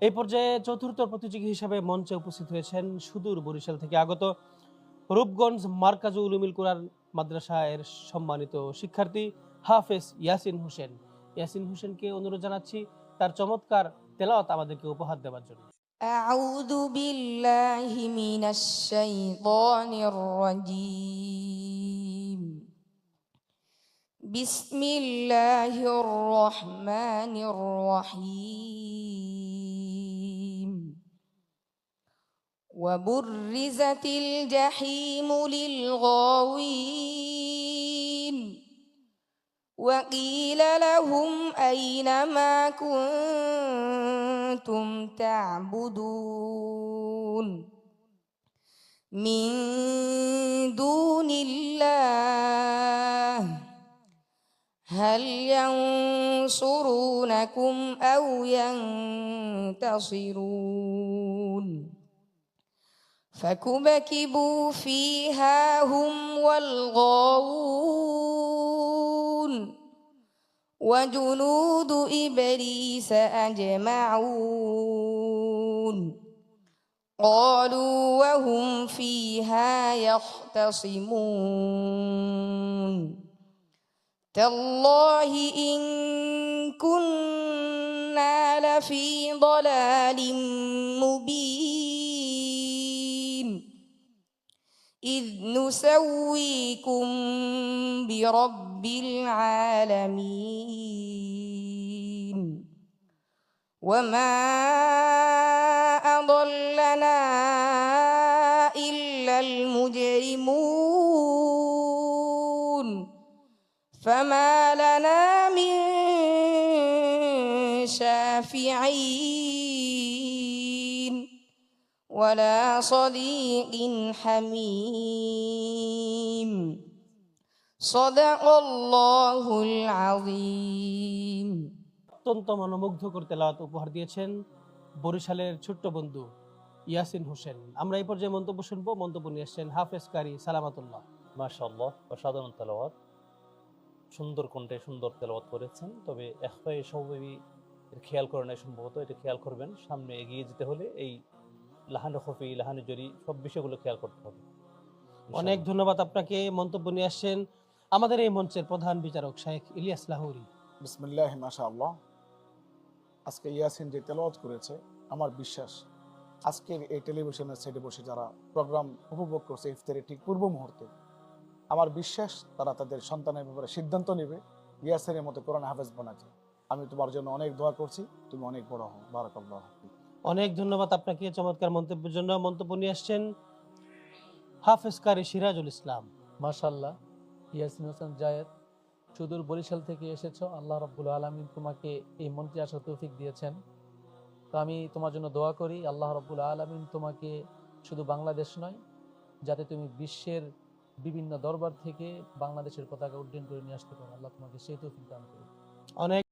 এই পর্যায়ে চতুর্থ প্রতিযোগী হিসেবে মঞ্চে উপস্থিত হয়েছেন সুদূর বরিশাল থেকে আগত রূপগঞ্জ মার্কাজু উলুমুল কুরআন মাদ্রাসা এর সম্মানিত শিক্ষার্থী হাফেজ ইয়াসিন হোসেন। ইয়াসিন হোসেনকে অনুরোধ জানাচ্ছি তার চমৎকার তেলাওয়াত আমাদেরকে উপহার দেওয়ার জন্য। أعوذ بالله من الشيطان الرجيم. بسم الله الرحمن الرحيم. وبرزت الجحيم للغاوين وقيل لهم أين ما كنتم تعبدون من دون الله هل ينصرونكم أو ينتصرون فكبكبوا فيها هم والغاوون وجنود إبليس أجمعون قالوا وهم فيها يختصمون تالله إن كنا لفي ضلال مبين إذ نسويكم برب العالمين وما أضلنا إلا المجرمون فما لنا من شافعين ولا صديق حميم صدق الله العظيم. অত্যন্ত মনোমুগ্ধকর তেলাওয়াত উপহার দিয়েছেন বরিশালের ছোট্ট বন্ধু ইয়াসিন হোসেন। আমরা এই পর্যায়ে মন্তব্য শুনবো। মন্তব্য নিয়ে এসেছেন হাফেজ কারি সালামাতুল্লাহ। মাশাআল্লাহ, অসাধারণ তেলাওয়াত, সুন্দর কণ্ঠে সুন্দর তেলাওয়াত করেছেন। তবে একটাই সবই খেয়াল করে নাই, সম্ভবত এটা খেয়াল করবেন, সামনে এগিয়ে যেতে হলে এই লাহানে খফি লাহানে জরি সব বিষয়গুলো খেয়াল করতে হবে। অনেক ধন্যবাদ আপনাকে। মন্তব্য নিয়ে আসছেন আমাদের এই মঞ্চের প্রধান বিচারক শাইখ ইলিয়াস লাহোরী। বিসমিল্লাহ মাশাআল্লাহ। আজকে ইয়াসিন যে তেলাওয়াত করেছে, আমার বিশ্বাস আজকের এই টেলিভিশনের সাইডে বসে যারা প্রোগ্রাম উপভোগ করছে ইফতারের ঠিক পূর্ব মুহূর্তে, আমার বিশ্বাস তারা তাদের সন্তানের ব্যাপারে সিদ্ধান্ত নেবে ইয়াসিনের মতো কোরআন হাফেজ বানাতে। আমি তোমার জন্য অনেক দোয়া করছি, তুমি অনেক বড় হও। বারাকাল্লাহু ফিক। অনেক ধন্যবাদ আপনাকে চমৎকার মন্তব্যের জন্য। মন্তব্য নিয়ে আসছেন হাফেজ কারি সিরাজুল ইসলাম। মাশাআল্লাহ, ইয়াসিন হোসেন জায়েদ, সুদূর বরিশাল থেকে এসেছো। আল্লাহ রাব্বুল আলামিন তোমাকে এই মঞ্চে আসার তৌফিক দিয়েছেন। তো আমি তোমার জন্য দোয়া করি, আল্লাহ রাব্বুল আলামিন তোমাকে শুধু বাংলাদেশ নয়, যাতে তুমি বিশ্বের বিভিন্ন দরবার থেকে বাংলাদেশের পতাকা উড্ডীন করে নিয়ে আসতে পারো। আল্লাহ তোমাকে সেই তৌফিক দান করুন। অনেক